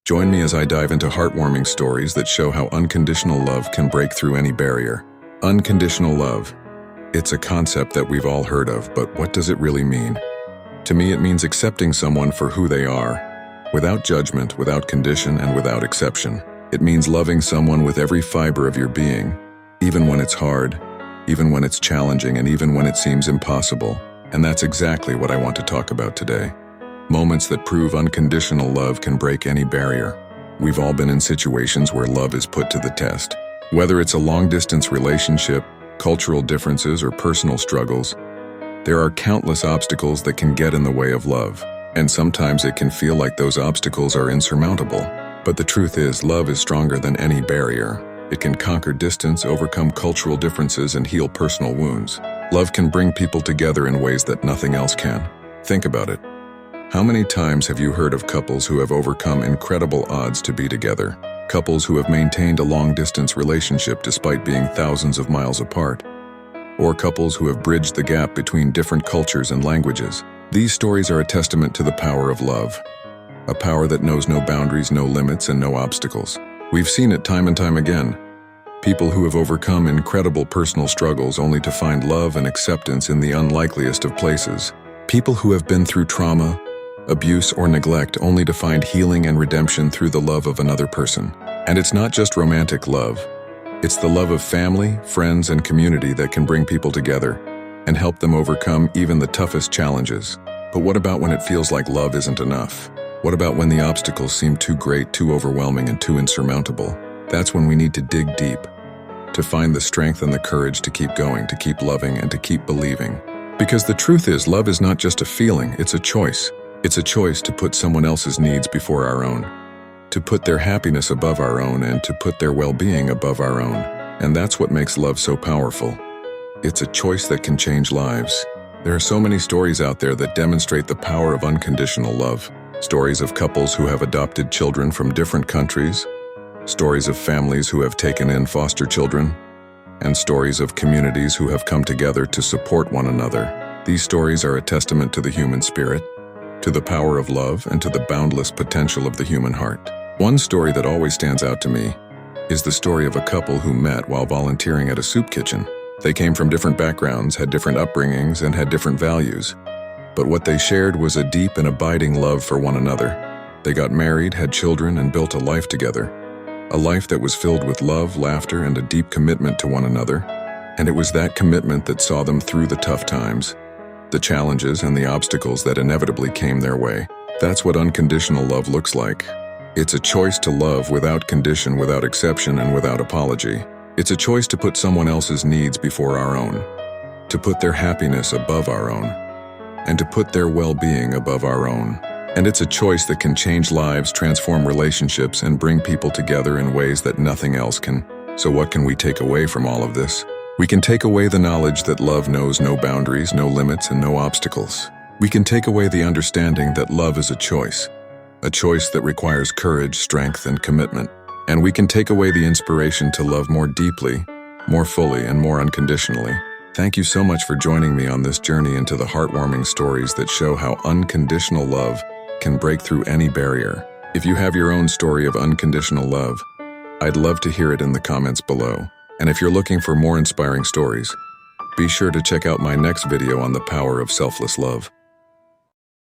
Join me as I dive into heartwarming stories that show how unconditional love can break through any barrier. Unconditional love. It's a concept that we've all heard of, but what does it really mean? To me, it means accepting someone for who they are, without judgment, without condition, and without exception. It means loving someone with every fiber of your being, even when it's hard, even when it's challenging, and even when it seems impossible. And that's exactly what I want to talk about today. Moments that prove unconditional love can break any barrier. We've all been in situations where love is put to the test. Whether it's a long-distance relationship, cultural differences, or personal struggles, there are countless obstacles that can get in the way of love. And sometimes it can feel like those obstacles are insurmountable. But the truth is, love is stronger than any barrier. It can conquer distance, overcome cultural differences, and heal personal wounds. Love can bring people together in ways that nothing else can. Think about it. How many times have you heard of couples who have overcome incredible odds to be together? Couples who have maintained a long-distance relationship despite being thousands of miles apart? Or couples who have bridged the gap between different cultures and languages? These stories are a testament to the power of love. A power that knows no boundaries, no limits, and no obstacles. We've seen it time and time again. People who have overcome incredible personal struggles only to find love and acceptance in the unlikeliest of places. People who have been through trauma, abuse, or neglect only to find healing and redemption through the love of another person. And it's not just romantic love. It's the love of family, friends, and community that can bring people together and help them overcome even the toughest challenges. But what about when it feels like love isn't enough? What about when the obstacles seem too great, too overwhelming, and too insurmountable? That's when we need to dig deep, to find the strength and the courage to keep going, to keep loving, and to keep believing. Because the truth is, love is not just a feeling, it's a choice. It's a choice to put someone else's needs before our own, to put their happiness above our own, and to put their well-being above our own. And that's what makes love so powerful. It's a choice that can change lives. There are so many stories out there that demonstrate the power of unconditional love. Stories of couples who have adopted children from different countries, stories of families who have taken in foster children, and stories of communities who have come together to support one another. These stories are a testament to the human spirit, to the power of love, and to the boundless potential of the human heart. One story that always stands out to me is the story of a couple who met while volunteering at a soup kitchen. They came from different backgrounds, had different upbringings, and had different values. But what they shared was a deep and abiding love for one another. They got married, had children, and built a life together. A life that was filled with love, laughter, and a deep commitment to one another. And it was that commitment that saw them through the tough times, the challenges and the obstacles that inevitably came their way. That's what unconditional love looks like. It's a choice to love without condition, without exception, and without apology. It's a choice to put someone else's needs before our own, to put their happiness above our own, and to put their well-being above our own. And it's a choice that can change lives, transform relationships, and bring people together in ways that nothing else can. So what can we take away from all of this? We can take away the knowledge that love knows no boundaries, no limits, and no obstacles. We can take away the understanding that love is a choice that requires courage, strength, and commitment. And we can take away the inspiration to love more deeply, more fully, and more unconditionally. Thank you so much for joining me on this journey into the heartwarming stories that show how unconditional love can break through any barrier. If you have your own story of unconditional love, I'd love to hear it in the comments below. And if you're looking for more inspiring stories, be sure to check out my next video on the power of selfless love.